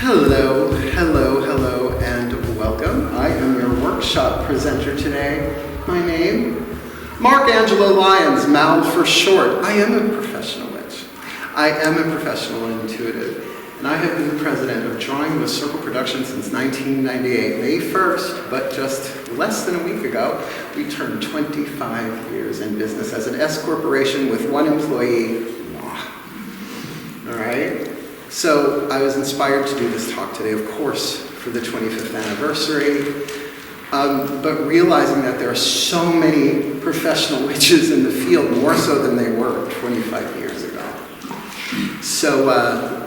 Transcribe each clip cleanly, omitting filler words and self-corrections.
Hello, hello, hello, and welcome. I am your workshop presenter today. My name, Mark Angelo Lyons, Mal for short. I am a professional witch. I am a professional intuitive, and I have been the president of Drawing with Circle Productions since 1998. May 1st, but just less than a week ago, we turned 25 years in business as an S corporation with one employee. All right? So I was inspired to do this talk today, of course, for the 25th anniversary, but realizing that there are so many professional witches in the field, more so than they were 25 years ago. So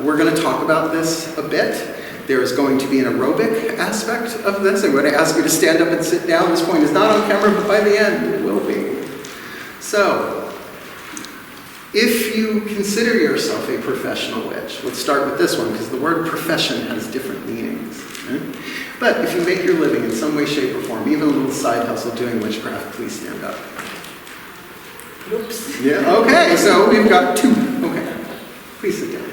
we're going to talk about this a bit. There is going to be an aerobic aspect of this. I'm going to ask you to stand up and sit down. This point is not on camera, but by the end it will be. So, if you consider yourself a professional witch, let's start with this one, because the word profession has different meanings. Right? But if you make your living in some way, shape, or form, even a little side hustle doing witchcraft, please stand up. Oops. Yeah, okay, so we've got two. Okay, please sit down.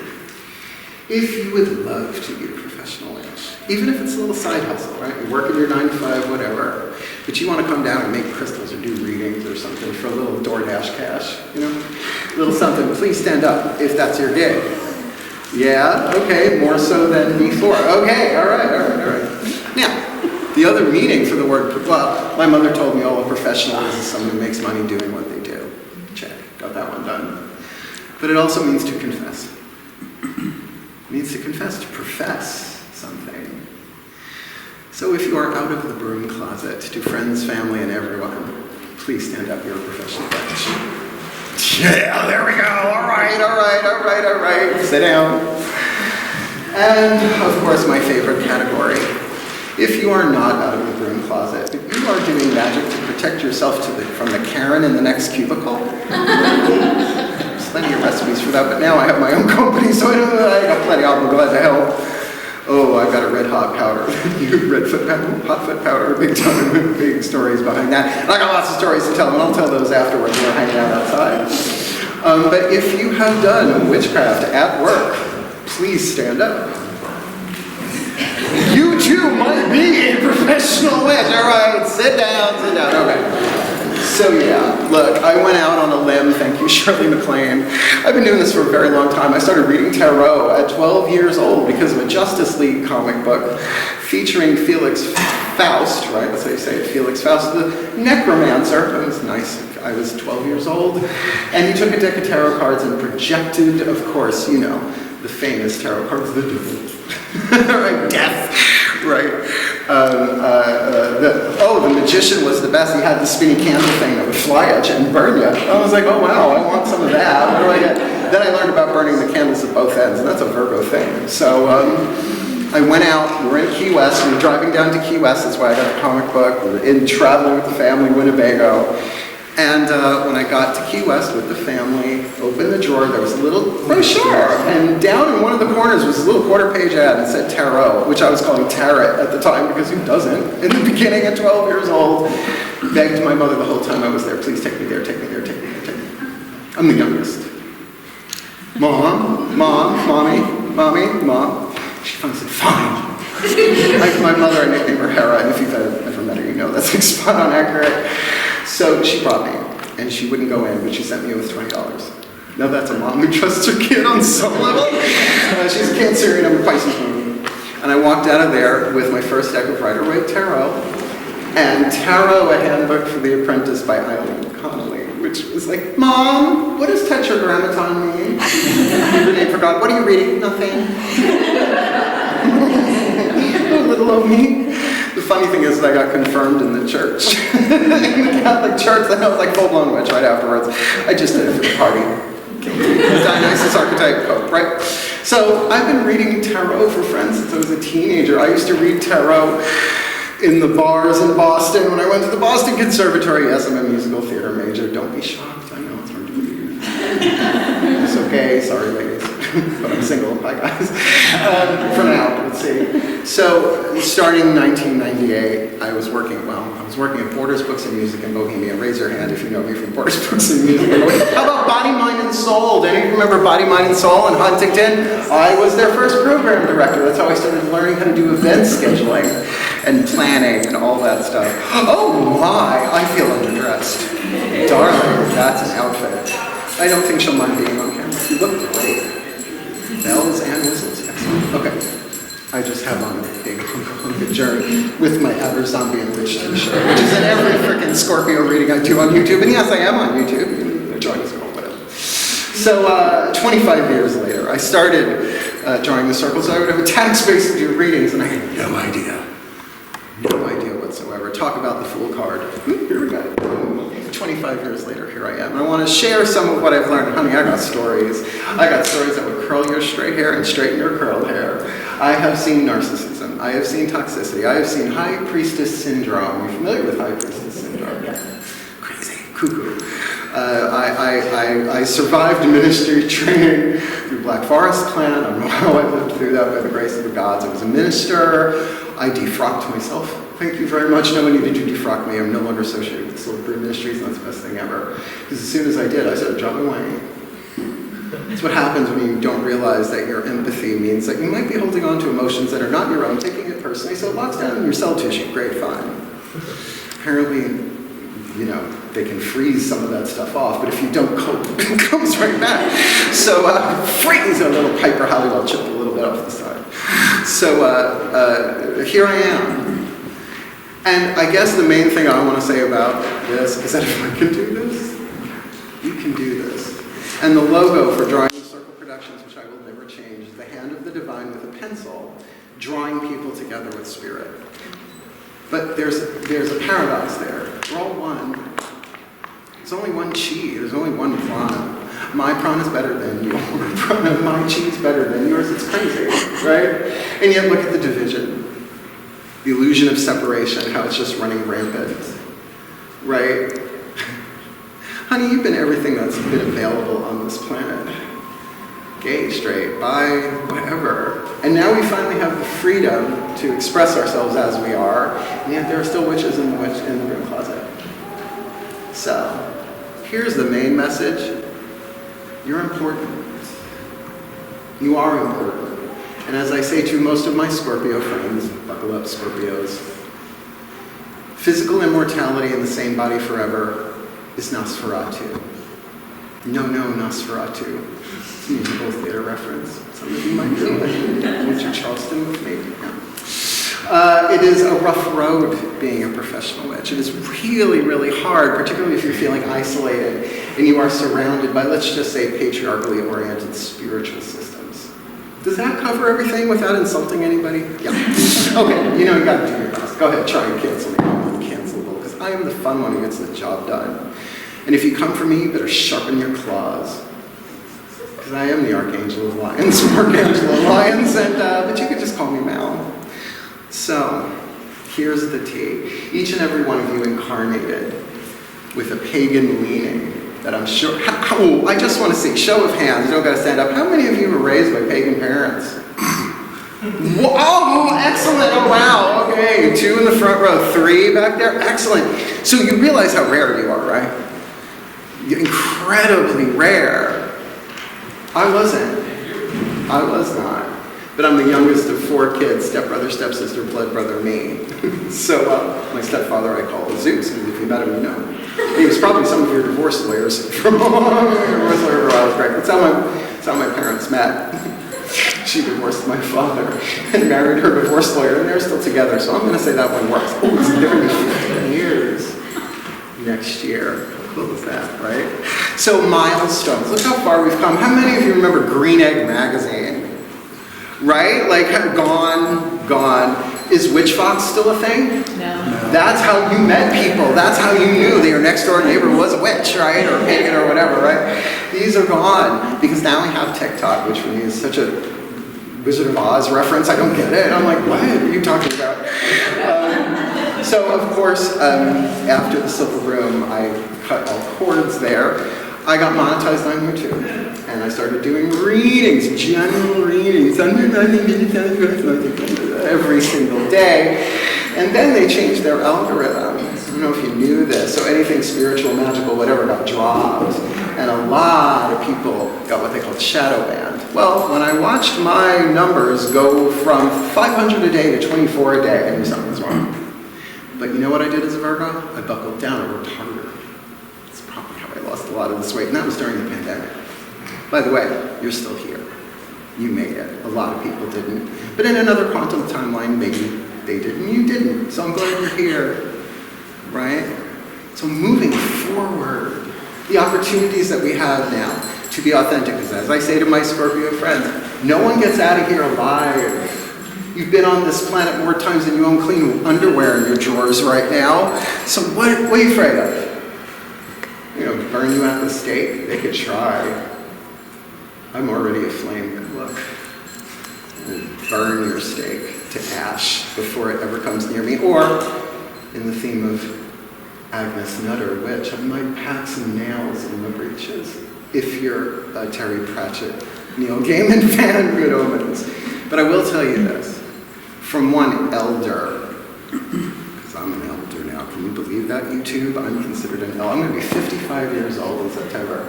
If you would love to be a professional witch, even if it's a little side hustle, right? You're working your 9 to 5, whatever, but you want to come down and make crystals or do readings or something for a little DoorDash cash, you know? A little something, please stand up if that's your gig. Yeah, okay, more so than before. Okay, all right. Now, the other meaning for the word, well, my mother told me all a professional is someone who makes money doing what they do. Check, got that one done. But it also means to confess. It means to confess, to profess something. So if you are out of the broom closet, to friends, family, and everyone, please stand up, you're a professional witch. Yeah, there we go, all right. Sit down. And of course, my favorite category. If you are not out of the broom closet, but you are doing magic to protect yourself from the Karen in the next cubicle, there's plenty of recipes for that, but now I have my own company, so I got plenty. I'll be glad to help. Oh, I've got a red hot powder, hot foot powder, big stories behind that. And I got lots of stories to tell, and I'll tell those afterwards when we're hanging out outside. But if you have done witchcraft at work, please stand up. You too might be a professional witch. All right, sit down. Okay. So yeah, look, I went out on a limb, thank you, Shirley MacLaine. I've been doing this for a very long time. I started reading tarot at 12 years old because of a Justice League comic book featuring Felix Faust, right? That's how you say it, Felix Faust, the necromancer. It was nice. I was 12 years old. And he took a deck of tarot cards and projected, of course, you know, the famous tarot cards, the devil, right? Death, right? The magician was the best. He had the spinny candle thing that would fly at you and burn you. I was like, oh wow, I want some of that. What do I get? Then I learned about burning the candles at both ends, and that's a Virgo thing. So I went out, we were in Key West, we were driving down to Key West, that's why I got the comic book, we were in traveling with the family, Winnebago. And when I got to Key West with the family, opened the drawer, there was a little brochure. And down in one of the corners was a little quarter-page ad that said tarot, which I was calling tarot at the time, because who doesn't? In the beginning, at 12 years old, begged my mother the whole time I was there, please take me there, take me there, take me there, take me there. I'm the youngest. Mom. She finally said, fine. My mother, I nicknamed her Hera, and if you've ever met her, you know that's like spot on accurate. So she brought me, and she wouldn't go in, but she sent me in with $20. Now that's a mom who trusts her kid on some level. She's a Cancerian, I'm a Pisces moon. And I walked out of there with my first deck of Rider-Waite Tarot, and Tarot, a Handbook for the Apprentice by Eileen Connolly, which was like, Mom, what does Tetragrammaton mean? Your name for God. What are you reading? Nothing. Little old me. The funny thing is that I got confirmed in the church. In the Catholic church, then I was like full-blown witch right afterwards. I just did it for the party. Dionysus archetype Pope, right? So I've been reading tarot for friends since I was a teenager. I used to read tarot in the bars in Boston when I went to the Boston Conservatory. Yes, I'm a musical theater major. Don't be shocked. I know it's hard to believe. It's okay. Sorry, ladies. But I'm single. Hi, guys. For now, let's see. So, starting in 1998, I was working at Borders Books and Music in Bohemia. Raise your hand if you know me from Borders Books and Music. How about Body, Mind, and Soul? Any remember Body, Mind, and Soul in Huntington? I was their first program director. That's how I started learning how to do event scheduling and planning and all that stuff. Oh my, I feel underdressed. Darling, that's an outfit. I don't think she'll mind being on camera. You look great. Bells and whistles. Excellent. Okay. I just have on a big hunka journey with my Outer Zombie and Witch t-shirt, which is in every freaking Scorpio reading I do on YouTube. And yes, I am on YouTube. Drawing is cool, whatever. So 25 years later, I started drawing the circles. I would have a tag space to do readings, and I had no idea whatsoever. Talk about the Fool card. Here we go. 25 years later, here I am. I want to share some of what I've learned. Honey, I got stories. I got stories that would curl your straight hair and straighten your curled hair. I have seen narcissism. I have seen toxicity. I have seen High Priestess Syndrome. You're familiar with High Priestess Syndrome? Yeah. Crazy. Cuckoo. I survived ministry training through Black Forest Clan. I don't know how I lived through that by the grace of the gods. I was a minister. I defrocked myself. Thank you very much. No one needed to defrock me. I'm no longer associated with Soul Brew Ministries, and that's the best thing ever. Because as soon as I did, I started dropping away. That's what happens when you don't realize that your empathy means that you might be holding on to emotions that are not your own, taking it personally, so it locks down in your cell tissue. Great fun. Apparently, they can freeze some of that stuff off, but if you don't cope, it comes right back. So freeze a little Piper Halliwell chip a little bit off the side. So here I am. And I guess the main thing I want to say about this is that if I can do this, you can do this. And the logo for Drawing the Circle Productions, which I will never change, is the hand of the divine with a pencil, drawing people together with spirit. But there's a paradox there. We're all one. There's only one chi. There's only one prana. My prana is better than your prana. My chi is better than yours. It's crazy, right? And yet look at the division. The illusion of separation, how it's just running rampant, right? Honey, you've been everything that's been available on this planet. Gay, straight, bi, whatever. And now we finally have the freedom to express ourselves as we are, and yet there are still witches in the broom closet. So, here's the main message. You're important. You are important. And as I say to most of my Scorpio friends, buckle up, Scorpios, physical immortality in the same body forever is Nosferatu. No, Nosferatu. It's a musical theater reference. Some of you might know it. Richard Charleston, maybe. Yeah. It is a rough road being a professional witch. It is really, really hard, particularly if you're feeling isolated and you are surrounded by, let's just say, patriarchally oriented spiritual systems. Does that cover everything without insulting anybody? Yeah. Okay, you gotta do your best. Go ahead, try and cancel me. I'm uncancelable, because I am the fun one who gets the job done. And if you come for me, you better sharpen your claws. Because I am the Archangel of Lions, but you could just call me Mal. So, here's the tea. Each and every one of you incarnated with a pagan leaning that I'm sure, I just want to see, show of hands, you don't got to stand up. How many of you were raised by pagan parents? Oh, excellent, oh wow, okay, 2 in the front row, 3 back there, excellent. So you realize how rare you are, right? You're incredibly rare. I was not. But I'm the youngest of 4 kids, stepbrother, stepsister, blood brother, me. So my stepfather I call Zeus, and if you met him, you know. He was probably some of your divorce lawyers from divorce lawyer where I was pregnant. That's how my parents met. She divorced my father and married her divorce lawyer, and they're still together. So I'm going to say that one works. Oh, it's going to be 15 years next year. How cool is that, right? So milestones. Look how far we've come. How many of you remember Green Egg magazine? Right? Like, gone. Is Witch Fox still a thing? No. That's how you met people. That's how you knew that your next door neighbor was a witch, right? Or a pagan or whatever, right? These are gone because now we have TikTok, which for me is such a Wizard of Oz reference. I don't get it. I'm like, what are you talking about? So, of course, after the Silver Room, I cut all cords there. I got monetized on YouTube, and I started doing readings, general readings, every single day. And then they changed their algorithm. I don't know if you knew this. So anything spiritual, magical, whatever got dropped. And a lot of of people got what they call shadow banned. Well, when I watched my numbers go from 500 a day to 24 a day, I knew something was wrong. But you know what I did as a Virgo? I buckled down, I worked harder. That's probably how I lost a lot of this weight, and that was during the pandemic. By the way, you're still here. You made it. A lot of people didn't. But in another quantum timeline, maybe they did and you didn't. So I'm glad you're here, right? So moving forward, the opportunities that we have now to be authentic, because as I say to my Scorpio friends, no one gets out of here alive. You've been on this planet more times than you own clean underwear in your drawers right now. So what are you afraid of? You know, burn you at the stake? They could try. I'm already aflame. Good luck. Burn your stake to ash before it ever comes near me. Or, in the theme of Agnes Nutter, witch, I might pack some nails in the breeches. If you're a Terry Pratchett, Neil Gaiman fan, good omens. But I will tell you this, from one elder, because I'm an elder now, can you believe that, YouTube? I'm considered an elder. I'm going to be 55 years old in September.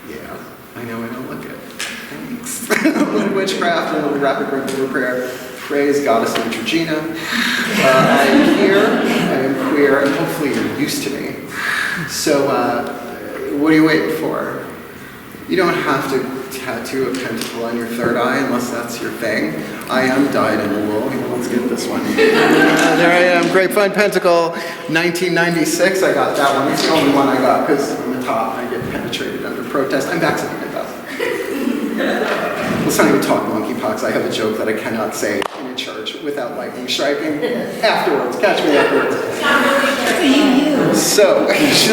Yeah, I know I don't look it. Thanks. A little witchcraft, a little rapid ritual prayer. Praise Goddess Neutrogena. I am here, I am queer, and hopefully you're used to me. So, what are you waiting for? You don't have to tattoo a pentacle on your third eye unless that's your thing. I am dyed in the wool. Let's get this one. There I am, Grapevine Pentacle, 1996. I got that one. It's the only one I got because on the top I get penetrated under protest. I'm vaccinated though. Let's not even talk monkeypox. I have a joke that I cannot say in a church without lightning striking. Afterwards, catch me afterwards. So,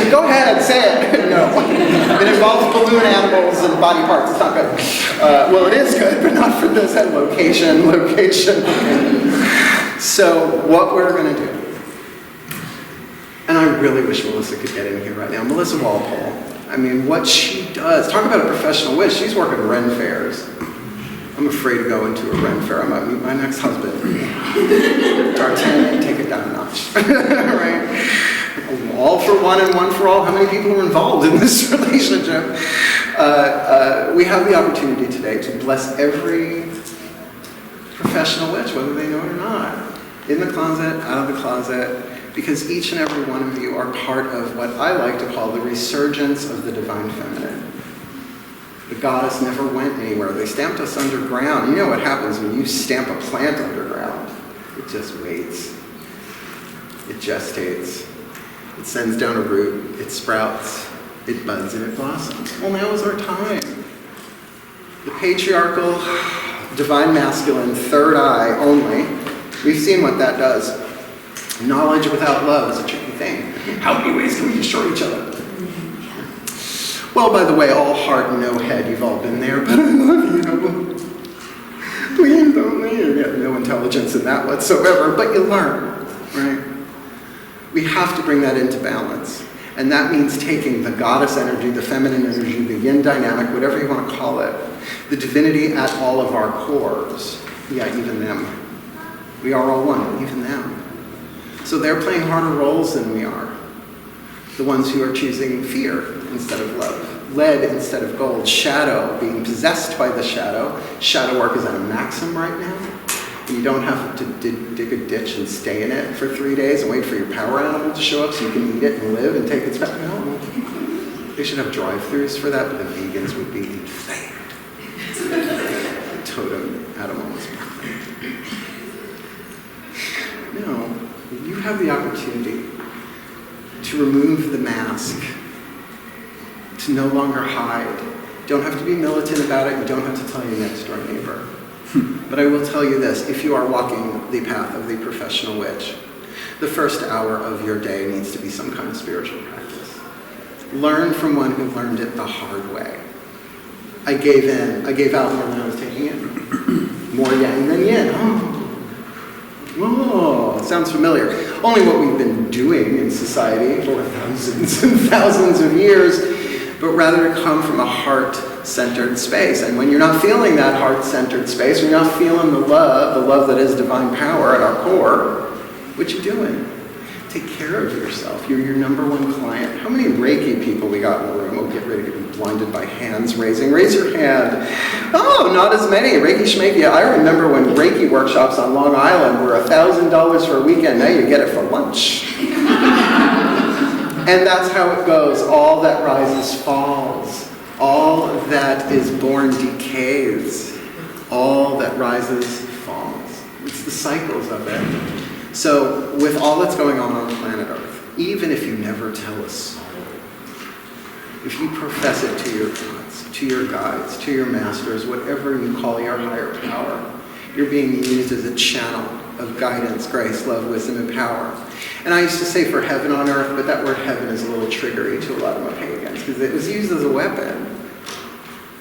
go ahead, say it. No. It involves balloon animals and body parts. It's not good. Well, it is good, but not for this. Location. So, what we're going to do, and I really wish Melissa could get in here right now. Melissa Walpole. I mean, what she does, talk about a professional witch. She's working Ren fairs. I'm afraid to go into a Ren fair. I might meet my next husband. D'Artagnan, take it down a notch. Right? All for one and one for all. How many people are involved in this relationship? We have the opportunity today to bless every professional witch, whether they know it or not. In the closet, out of the closet, because each and every one of you are part of what I like to call the resurgence of the divine feminine. The goddess never went anywhere. They stamped us underground. You know what happens when you stamp a plant underground? It just waits. It gestates. It sends down a root. It sprouts. It buds and it blossoms. Well, now is our time. The patriarchal, divine masculine, third eye only. We've seen what that does. Knowledge without love is a tricky thing. How many ways can we destroy each other? Well, by the way, all heart, no head, you've all been there, but I love you. Please don't leave. You have no intelligence in that whatsoever, but you learn, right? We have to bring that into balance. And that means taking the goddess energy, the feminine energy, the yin dynamic, whatever you want to call it, the divinity at all of our cores. Yeah, even them. We are all one, even them. So they're playing harder roles than we are. The ones who are choosing fear instead of love, lead instead of gold, shadow, being possessed by the shadow. Shadow work is at a maximum right now. You don't have to dig a ditch and stay in it for 3 days and wait for your power animal to show up so you can eat it and live and take its back. No. They should have drive-thrus for that, but the vegans would be inflamed. The totem animal is perfect. No, you have the opportunity to remove the mask, to no longer hide. You don't have to be militant about it. You don't have to tell your next door neighbor. But I will tell you this, if you are walking the path of the professional witch, the first hour of your day needs to be some kind of spiritual practice. Learn from one who learned it the hard way. I gave out more than I was taking in. More yang than yin. Oh, sounds familiar. Only what we've been doing in society for thousands and thousands of years, but rather to come from a heart-centered space. And when you're not feeling that heart-centered space, when you're not feeling the love that is divine power at our core, what you doing? Take care of yourself. You're your number one client. How many Reiki people we got in the room? Oh, get ready to be blinded by hands raising. Raise your hand. Oh, not as many. Reiki Schmeiki. I remember when Reiki workshops on Long Island were $1,000 for a weekend. Now you get it for lunch. And that's how it goes. All that rises falls. All that is born decays. All that rises falls. It's the cycles of it. So, with all that's going on planet Earth, even if you never tell a soul, if you profess it to your gods, to your guides, to your masters, whatever you call your higher power, you're being used as a channel of guidance, grace, love, wisdom, and power. And I used to say for heaven on earth, but that word heaven is a little triggery to a lot of my pagans, because it was used as a weapon.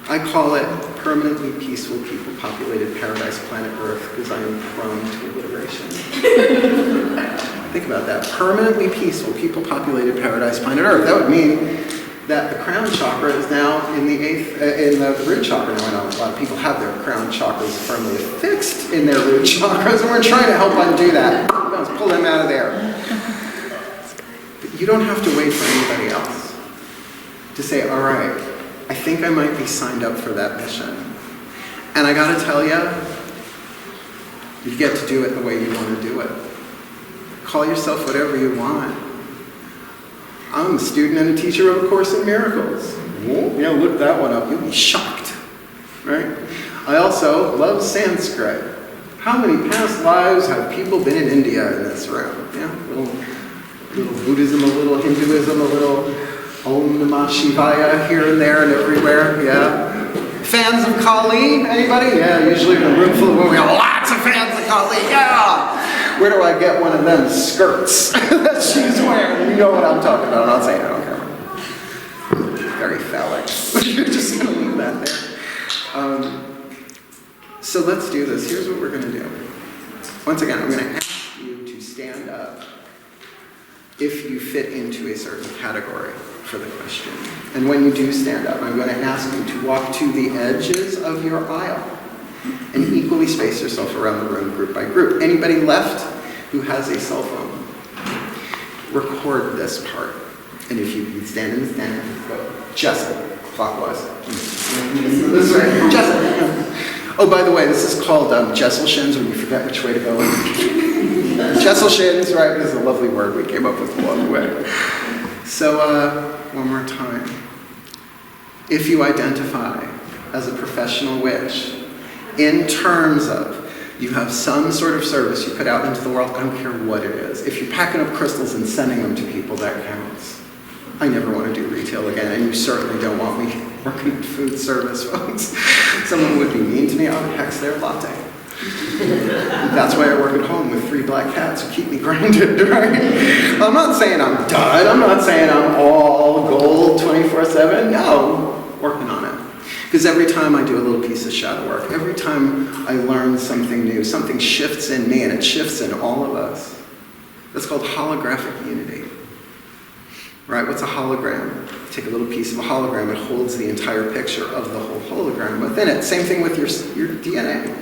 I call it permanently peaceful people populated paradise planet Earth because I am prone to alliteration. Think about that. Permanently peaceful people populated paradise planet Earth. That would mean that the crown chakra is now in the root chakra. Now I know a lot of people have their crown chakras firmly fixed in their root chakras, and we're trying to help undo that. Let's pull them out of there. But you don't have to wait for anybody else to say, all right, I think I might be signed up for that mission. And I gotta tell you, you get to do it the way you want to do it. Call yourself whatever you want. I'm a student and a teacher of A Course in Miracles. Yeah, look that one up. You'll be shocked, right? I also love Sanskrit. How many past lives have people been in India in this room? Yeah, a little Buddhism, a little Hinduism, a little Om Namah Shivaya here and there and everywhere, yeah. Fans of Kali, anybody? Yeah, usually in a room full of women, we have lots of fans of Kali, yeah! Where do I get one of them skirts that she's wearing? You know what I'm talking about. I'm not saying I don't care. Very phallic. You're just going to leave that there. So let's do this. Here's what we're going to do. Once again, I'm going to ask you to stand up if you fit into a certain category for the question. And when you do stand up, I'm going to ask you to walk to the edges of your aisle and equally space yourself around the room group by group. Anybody left who has a cell phone, record this part. And if you can stand in, go. Just clockwise. This way. Just. Oh, by the way, this is called Jessel shins when you forget which way to go. Jessel shins, right? This is a lovely word we came up with along the way. So, one more time. If you identify as a professional witch, in terms of you have some sort of service you put out into the world, I don't care what it is. If you're packing up crystals and sending them to people, that counts. I never want to do retail again, and you certainly don't want me working in food service, folks. Someone would be mean to me, I would hex their latte. That's why I work at home with 3 black cats who keep me grounded, right? I'm not saying I'm done. I'm not saying I'm all gold 24/7. No, working on it. Because every time I do a little piece of shadow work, every time I learn something new, something shifts in me and it shifts in all of us. That's called holographic unity. Right? What's a hologram? You take a little piece of a hologram, it holds the entire picture of the whole hologram within it. Same thing with your DNA.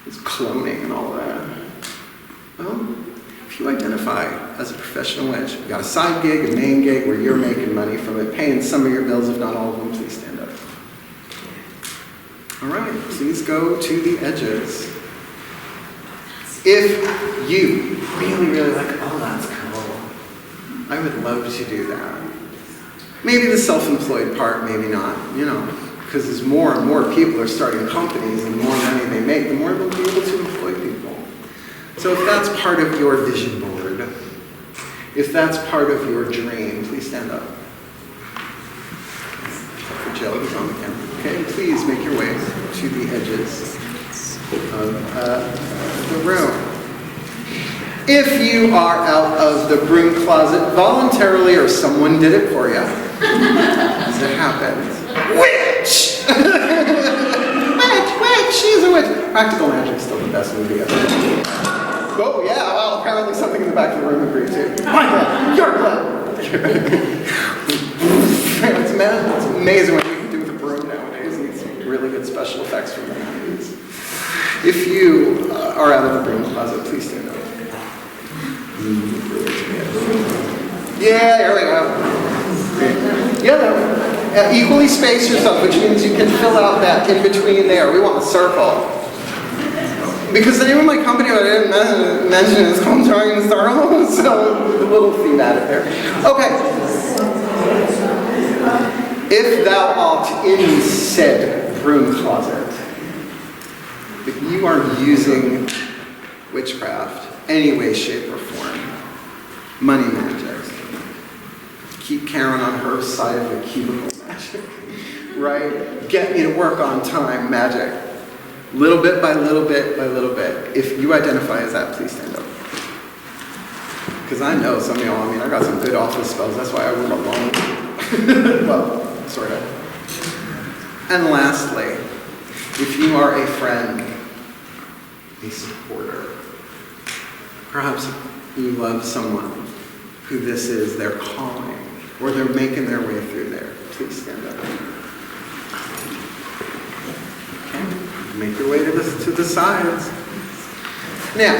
It's cloning and all that. Well, if you identify as a professional witch, you got a side gig, a main gig where you're making money from it, paying some of your bills, if not all of them, please stand up. All right, please go to the edges. If you really like, oh, that's cool, I would love to do that. Maybe the self-employed part, maybe not, because as more and more people are starting companies and the more money they make, the more they'll be able to employ people. So if that's part of your vision board, if that's part of your dream, please stand up. For Jill, who's on the camera. Okay, please make your way to the edges of the room. If you are out of the broom closet voluntarily or someone did it for you, as it happens, witch! Witch, she's a witch. Practical Magic's still the best movie ever. Oh yeah, well apparently something in the back of the room agreed too. My blood, your blood. It's amazing what you can do with a broom nowadays. It needs some really good special effects from the 90s. If you are out of the broom closet, please stand up. Yeah, there we go. Yeah, equally space yourself, which means you can fill out that in between there. We want a circle. Because the name of my company, I didn't mention, is called Drawing Star, so the little feet out of there. Okay. If thou art in said broom closet, if you are using witchcraft, any way, shape, or form, money magic, keep Karen on her side of the cubicle magic, right? Get me to work on time magic. Little bit by little bit by little bit. If you identify as that, please stand up. Because I know some of y'all, I got some good office spells, that's why I room alone. Well, sort of. And lastly, if you are a friend, a supporter, perhaps you love someone who this is their calling, or they're making their way through there, please stand up. Okay, make your way to the sides. Now,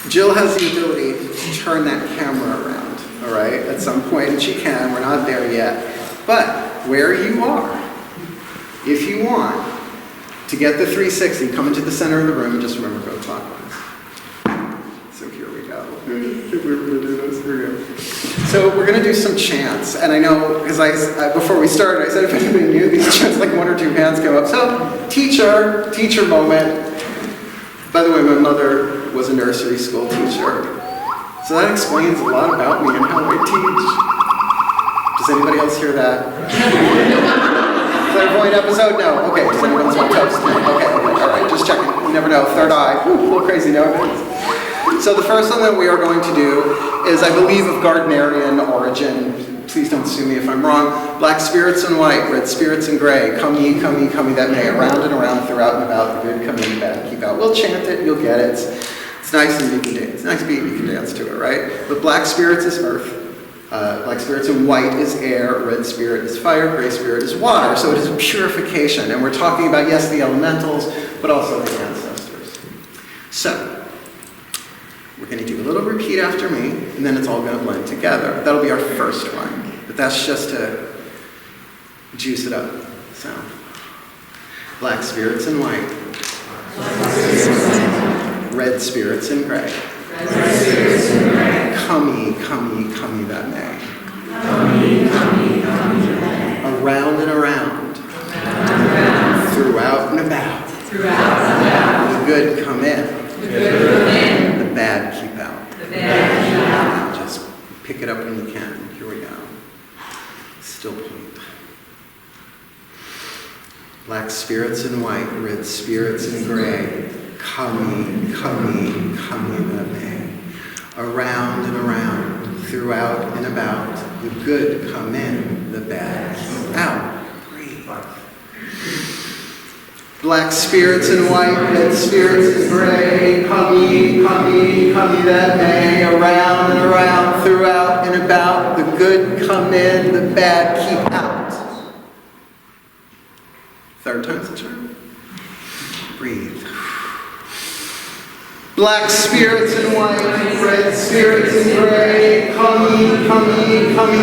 Jill has the ability to turn that camera around, all right, at some point, and she can, we're not there yet. But where you are, if you want to get the 360, come into the center of the room and just remember, go clockwise. So here we go. If we were going to do this, here we go. So we're going to do some chants, and I know, because before we started, I said if anybody knew these chants, like 1 or 2 hands come up. So, teacher moment. By the way, my mother was a nursery school teacher, so that explains a lot about me and how I teach. Does anybody else hear that? Clairvoyant episode? No. Okay. Does anyone else want toast? Okay. All right. Just checking. You never know. Third eye. Ooh, a little crazy nowadays. So the first one that we are going to do is, I believe, of Gardnerian origin. Please don't sue me if I'm wrong. Black spirits in white, red spirits in gray. Come ye, that may. Around and around, throughout and about. The good come in, the bad keep out. We'll chant it. You'll get it. It's nice and you can dance. It's nice beat. You can dance to it, right? But black spirits is earth. Black spirits in white is air, red spirit is fire, gray spirit is water. So it is purification. And we're talking about, yes, the elementals, but also the ancestors. So, we're going to do a little repeat after me, and then it's all going to blend together. That'll be our first one. But that's just to juice it up. So, black spirits in white. Red spirits in gray. Come ye, that may. Around and around. Throughout and about. The good come in. The bad keep out. Just pick it up when you can. Here we go. Still point. Black spirits in white, red spirits in gray. Come ye, that may. Around and around, throughout and about, the good come in, the bad keep out. Breathe. Black spirits in white, red spirits in gray. Come ye, that may. Around and around, throughout and about, the good come in, the bad keep out. Third time's the charm. Breathe. Black spirits in white, red spirits in gray. Come ye,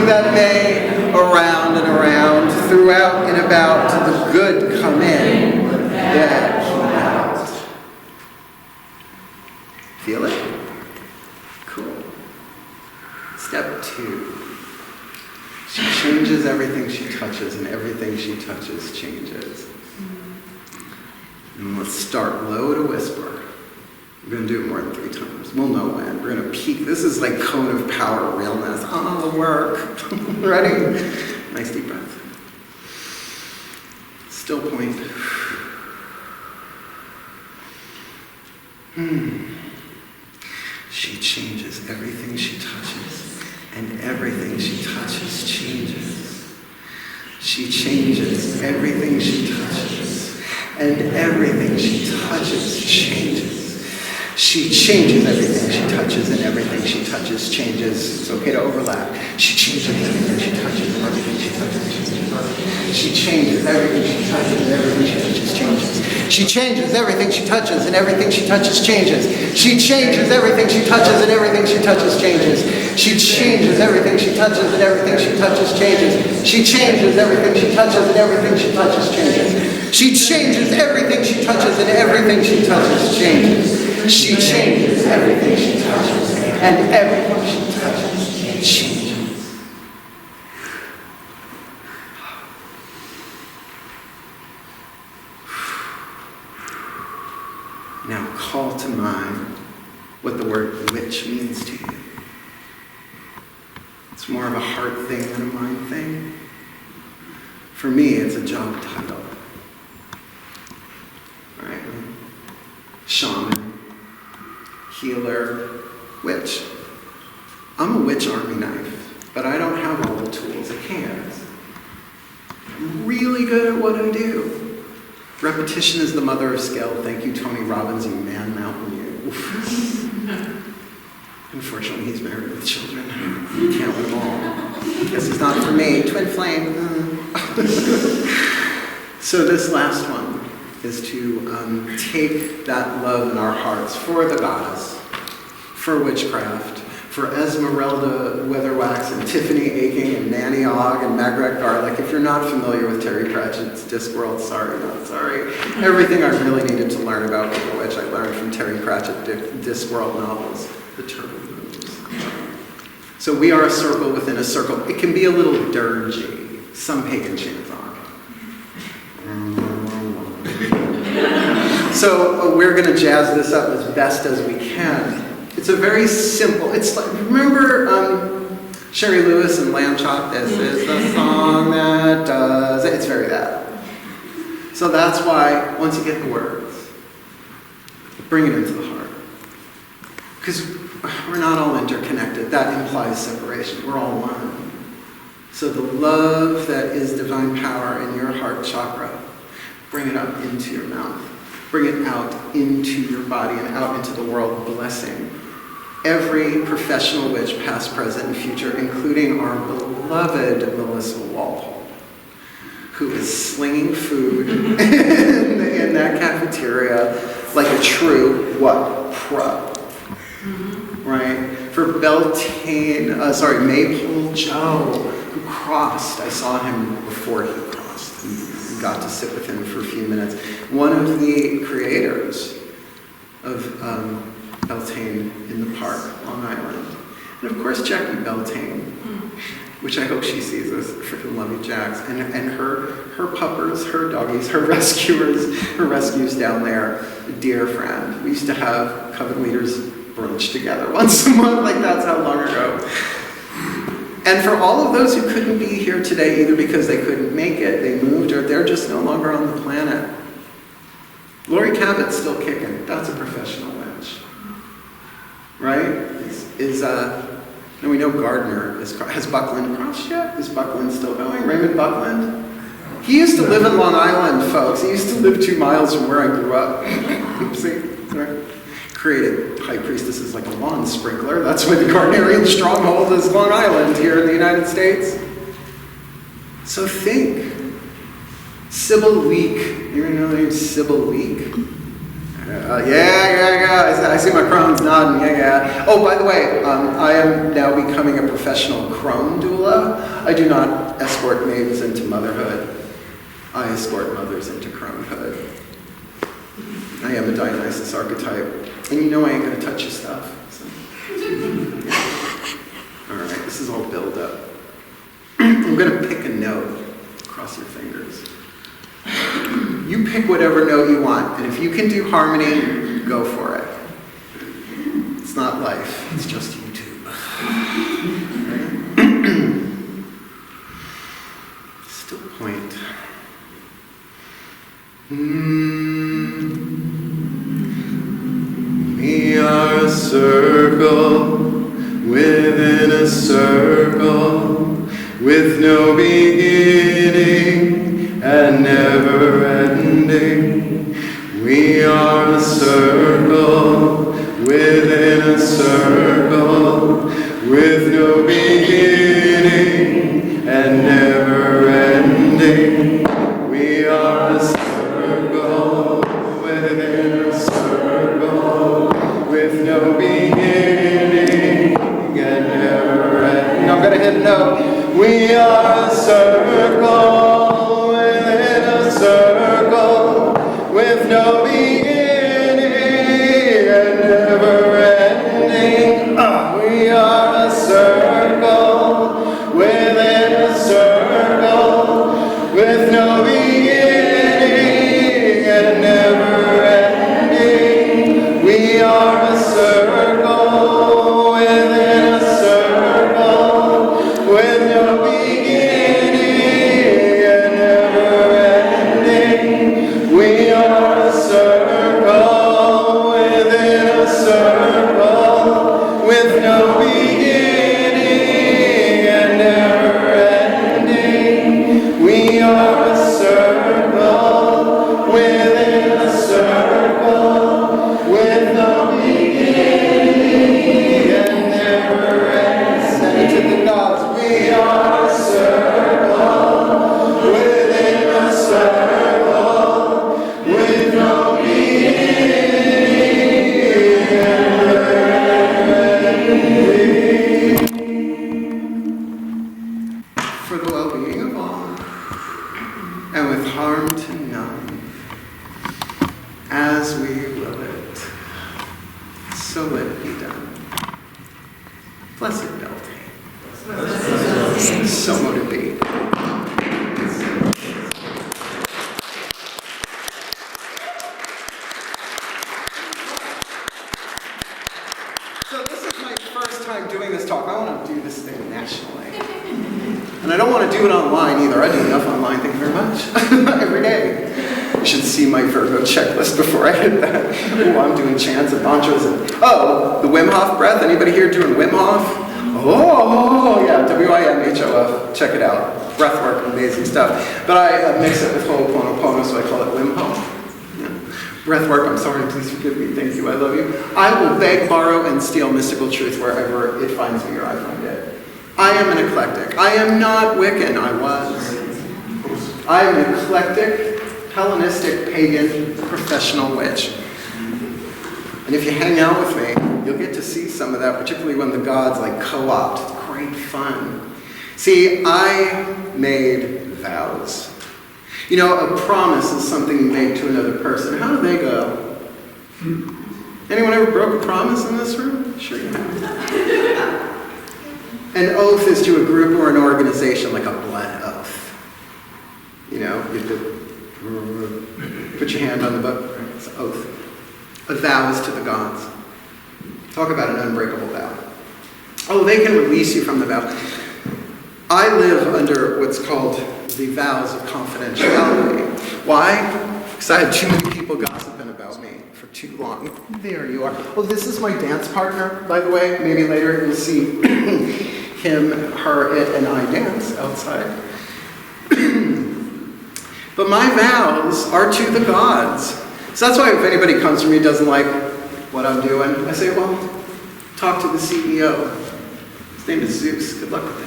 that may. Around and around, throughout and about, the good come in, the bad keep out. Feel it? Cool. Step 2. She changes everything she touches, and everything she touches changes. And let's start low to whisper. We're going to do it more than 3 times. We'll know when. We're going to peak. This is like cone of power realness. Oh, work. Ready? Nice deep breath. Still point. She changes everything she touches, and everything she touches changes. She changes everything she touches, and everything she touches changes. She changes everything she touches, and everything she touches changes. It's okay to overlap. She changes everything she touches, and everything she touches changes. She changes everything she touches, and everything she touches changes. She changes everything she touches, and everything she touches changes. She changes everything she touches, and everything she touches changes. She changes everything she touches, and everything she touches changes. She changes everything she touches, and everything she touches changes. She changes everything she touches, and everything she touches changes. She changes everything she touches, and everything she touches changes. Now call to mind what the word witch means to you. It's more of a heart thing than a mind thing. For me, it's a job title. Right? Shaman, healer, witch. I'm a witch army knife, but I don't have all the tools it has. I'm really good at what I do. Repetition is the mother of skill. Thank you, Tony Robbins, you man mountain, you. Unfortunately, he's married with children. You can't win them all. Guess it's not for me. Twin flame. So this last one is to take that love in our hearts for the goddess, for witchcraft, for Esmeralda Weatherwax and Tiffany Aching and Nanny Ogg and Margaret Garlick. If you're not familiar with Terry Pratchett's Discworld, sorry, not sorry. Everything I really needed to learn about the witch I learned from Terry Pratchett Discworld novels, The Turtle Moves. So we are a circle within a circle. It can be a little dirgy. Some pagan chants on it. So we're going to jazz this up as best as we can. It's a very simple, it's like, remember Sherry Lewis and Lamb Chop? This is the song that does it. It's very that. So that's why, once you get the words, bring it into the heart. Because we're not all interconnected. That implies separation. We're all one. So the love that is divine power in your heart chakra, bring it up into your mouth. Bring it out into your body and out into the world, blessing every professional witch, past, present, and future, including our beloved Melissa Walpole, who is slinging food in that cafeteria like a true, what, pro. Right? For Beltane, Maypole Joe, who crossed. I saw him before he crossed and got to sit with him for a few minutes. One of the creators of Beltaine in the park, Long Island. And of course, Jackie Beltane, which I hope she sees this, freaking love you, Jax, and her puppers, her doggies, her rescues down there, a dear friend. We used to have Coven Leaders brunch together once a month, like that's how long ago. And for all of those who couldn't be here today, either because they couldn't make it, they moved, or they're just no longer on the planet, Lori Cabot's still kicking. That's a professional witch. Right? And we know Gardner has Buckland crossed yet? Is Buckland still going? Raymond Buckland? He used to live in Long Island, folks. He used to live 2 miles from where I grew up. Oopsie. Sorry. Created high priestesses like a lawn sprinkler. That's why the Gardnerian stronghold is Long Island here in the United States. So think. Sybil Leek. You know the name Sybil Leek? Yeah. I see my crowns nodding. Yeah. Oh, by the way, I am now becoming a professional crone doula. I do not escort maids into motherhood. I escort mothers into cronehood. I am a Dionysus archetype. And you know I ain't going to touch your stuff. So. All right, this is all build up. I'm going to pick a note. Cross your fingers. You pick whatever note you want, and if you can do harmony, go for it. It's not life, it's just YouTube. Right? Still point. We are a circle within a circle with no beginning and never ending. We are a circle within a circle with no beginning and never ending. We are a circle with no beginning and never ending. We are a circle within a circle, with no beginning and never ending. We are a circle within a circle, with no beginning and never ending. We are a circle within a circle, with no beginning and never ending. Send it to the gods. We are a circle within a circle, with no beginning and never ending. For the well-being of all, and with harm to none, as we will it, so let it be done. Blessed Beltane. So mote it be. So this is my first time doing this talk. I want to do this thing nationally. And I don't want to do it online either. I do enough online, thank you very much, every day. You should see my Virgo checklist before I hit that. Oh, I'm doing chants and mantras and, oh, the Wim Hof breath. Anybody here doing Wim Hof? Oh, yeah, WIMHOF. Check it out. Breath work, amazing stuff. But I mix it with Ho'oponopono, so I call it Wim Hof. Yeah. Breath work, I'm sorry, please forgive me. Thank you, I love you. I will beg, borrow, and steal mystical truth wherever it finds me or I find it. I am an eclectic. I am not Wiccan, I was. I am an eclectic, Hellenistic, pagan, professional witch. And if you hang out with me, you'll get to see some of that, particularly when the gods like co-opt. It's great fun. See, I made vows. You know, a promise is something you make to another person. How do they go? Anyone ever broke a promise in this room? Sure you have. An oath is to a group or an organization, like a blood oath. You know, you have to put your hand on the book. Right? It's an oath. A vow is to the gods. Talk about an unbreakable vow. Oh, they can release you from the vow. I live under what's called the vows of confidentiality. Why? Because I had too many people gossiping about me for too long. There you are. Oh, this is my dance partner, by the way. Maybe later you'll see him, her, it, and I dance outside. But my vows are to the gods. So that's why if anybody comes to me and doesn't like what I'm doing, I say, well, talk to the CEO. His name is Zeus. Good luck with that.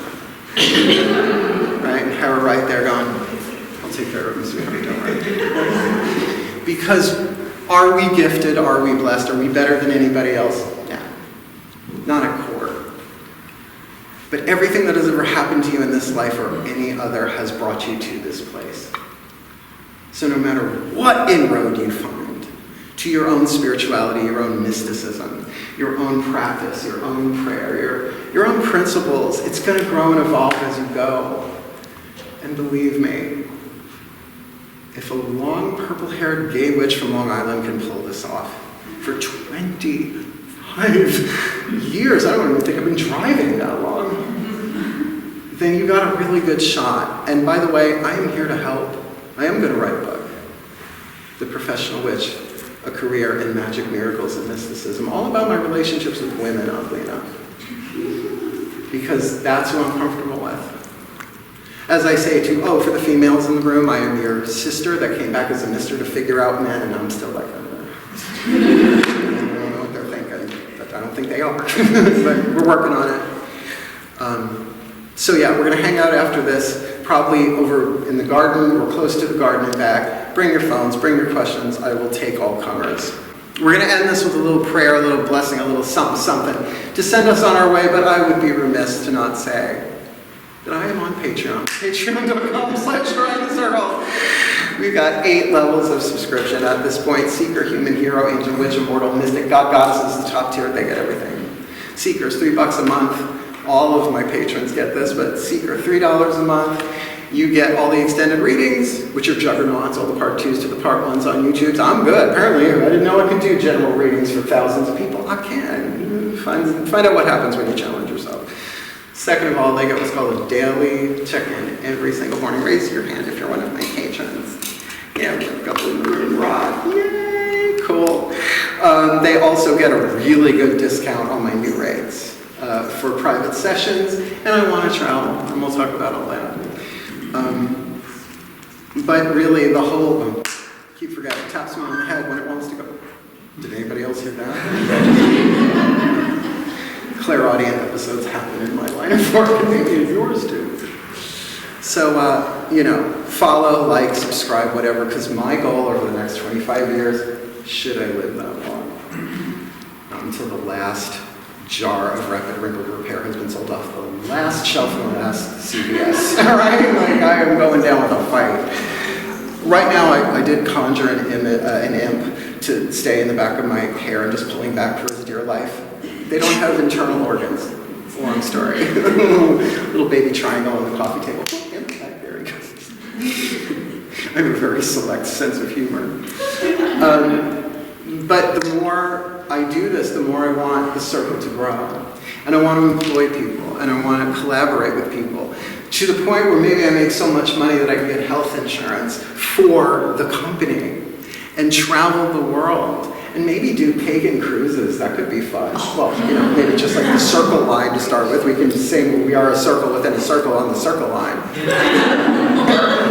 Right? And have her right there going, I'll take care of him, sweetheart, don't worry. Because are we gifted? Are we blessed? Are we better than anybody else? Yeah. Not at core. But everything that has ever happened to you in this life or any other has brought you to this place. So no matter what inroad you find to your own spirituality, your own mysticism, your own practice, your own prayer, your own principles, it's going to grow and evolve as you go. And believe me, if a long purple-haired gay witch from Long Island can pull this off for 25 years, I don't even think I've been driving that long, then you got a really good shot. And by the way, I am here to help. I am going to write a book, The Professional Witch, a career in magic, miracles, and mysticism, all about my relationships with women, oddly enough, because that's who I'm comfortable with. As I say for the females in the room, I am your sister that came back as a mister to figure out men, and I'm still like, I don't know what they're thinking, but I don't think they are, but we're working on it. So yeah, we're going to hang out after this, probably over in the garden or close to the garden and back. Bring your phones, bring your questions. I will take all comers. We're going to end this with a little prayer, a little blessing, a little something to send us on our way, but I would be remiss to not say that I am on Patreon. Patreon.com/ShrineTheCircle. We've got 8 levels of subscription at this point. Seeker, human, hero, angel, witch, immortal, mystic, god, goddess is the top tier. They get everything. Seekers, $3 a month. All of my patrons get this, but Seeker, $3 a month. You get all the extended readings, which are juggernauts, all the part 2s to the part 1s on YouTube. So I'm good. Apparently, I didn't know I could do general readings for thousands of people. I can. Find out what happens when you challenge yourself. Second of all, they get what's called a daily check-in every single morning. Raise your hand if you're one of my patrons. Yeah, we've got the moon rod. Yay, cool. They also get a really good discount on my new rates for private sessions, and I want to travel, and we'll talk about all that. But really, the whole, keep forgetting, taps me on the head when it wants to go. Did anybody else hear that? Clairaudient episodes happen in my line of work, and maybe in yours too. So, follow, like, subscribe, whatever, because my goal over the next 25 years, should I live that long, until the last jar of Rapid Wrinkle Repair has been sold off the last shelf in the last CVS, all right? Like, I am going down with a fight. Right now, I did conjure an imp to stay in the back of my hair and just pulling back for his dear life. They don't have internal organs. It's a long story. Little baby triangle on the coffee table. Oh, imp back there he goes. I have a very select sense of humor. But the more I do this, the more I want the circle to grow. And I want to employ people, and I want to collaborate with people, to the point where maybe I make so much money that I can get health insurance for the company, and travel the world, and maybe do pagan cruises. That could be fun. Well, maybe just like the circle line to start with. We can say we are a circle within a circle on the circle line.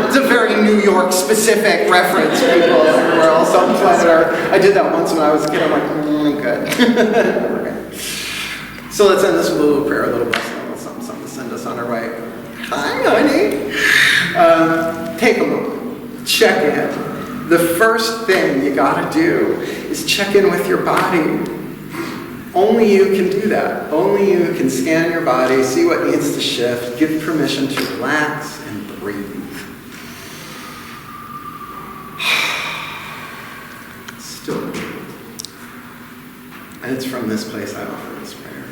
It's a very New York specific reference, people everywhere else on planet Earth. I did that once when I was a kid. I'm like, good. Okay. So let's end this with a little prayer, a little blessing, a little something to send us on our way. Hi, honey. Take a moment. Check in. The first thing you gotta do is check in with your body. Only you can do that. Only you can scan your body, see what needs to shift, give permission to relax and breathe. Still breathe. And it's from this place I offer this prayer.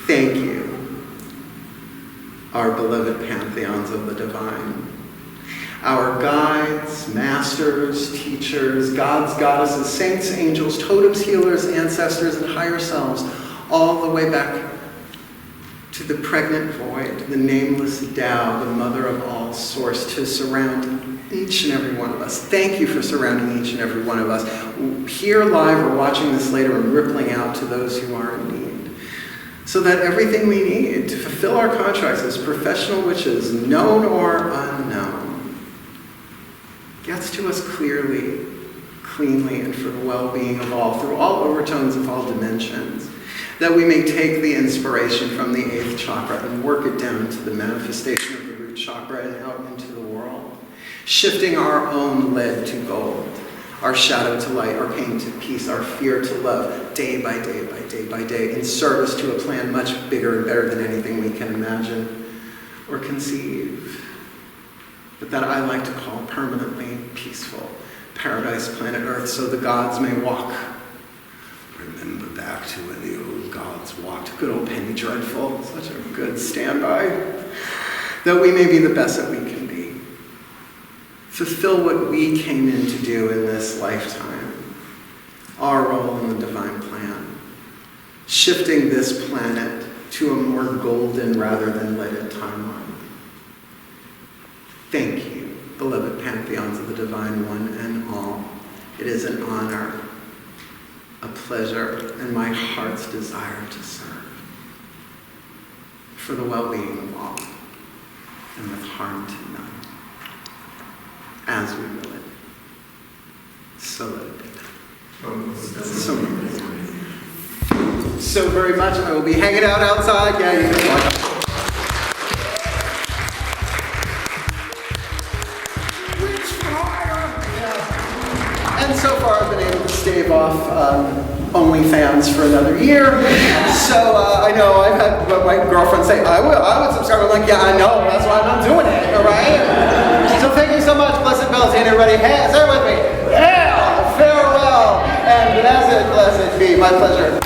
Thank you, our beloved pantheons of the divine. Our guides, masters, teachers, gods, goddesses, saints, angels, totems, healers, ancestors, and higher selves, all the way back to the pregnant void, the nameless Tao, the mother of all source, to surround each and every one of us. Thank you for surrounding each and every one of us, here live or watching this later, and rippling out to those who are in need, so that everything we need to fulfill our contracts as professional witches, known or unknown, gets to us clearly, cleanly, and for the well-being of all, through all overtones of all dimensions, that we may take the inspiration from the 8th chakra and work it down to the manifestation of the root chakra and out into the world, shifting our own lead to gold, our shadow to light, our pain to peace, our fear to love, day by day by day by day, in service to a plan much bigger and better than anything we can imagine or conceive, but that I like to call permanently peaceful, paradise planet Earth, so the gods may walk. Remember back to when the old gods walked. Good old Penny Dreadful, such a good standby. That we may be the best that we can be. Fulfill what we came in to do in this lifetime. Our role in the divine plan. Shifting this planet to a more golden rather than leaded timeline. Thank you, beloved pantheons of the divine one and all. It is an honor, a pleasure, and my heart's desire to serve. For the well-being of all, and with harm to none. As we will it, so let it be done. So very much. I will be hanging out outside. Yeah, you can watch. And so far I've been able to stave off OnlyFans for another year. So I know I've had my girlfriend say, I would subscribe. I'm like, yeah, I know, that's why I'm not doing it, all right? So thank you so much, blessed Beltane, everybody. Hey, say it with me. Hail, farewell, and blessed be. My pleasure.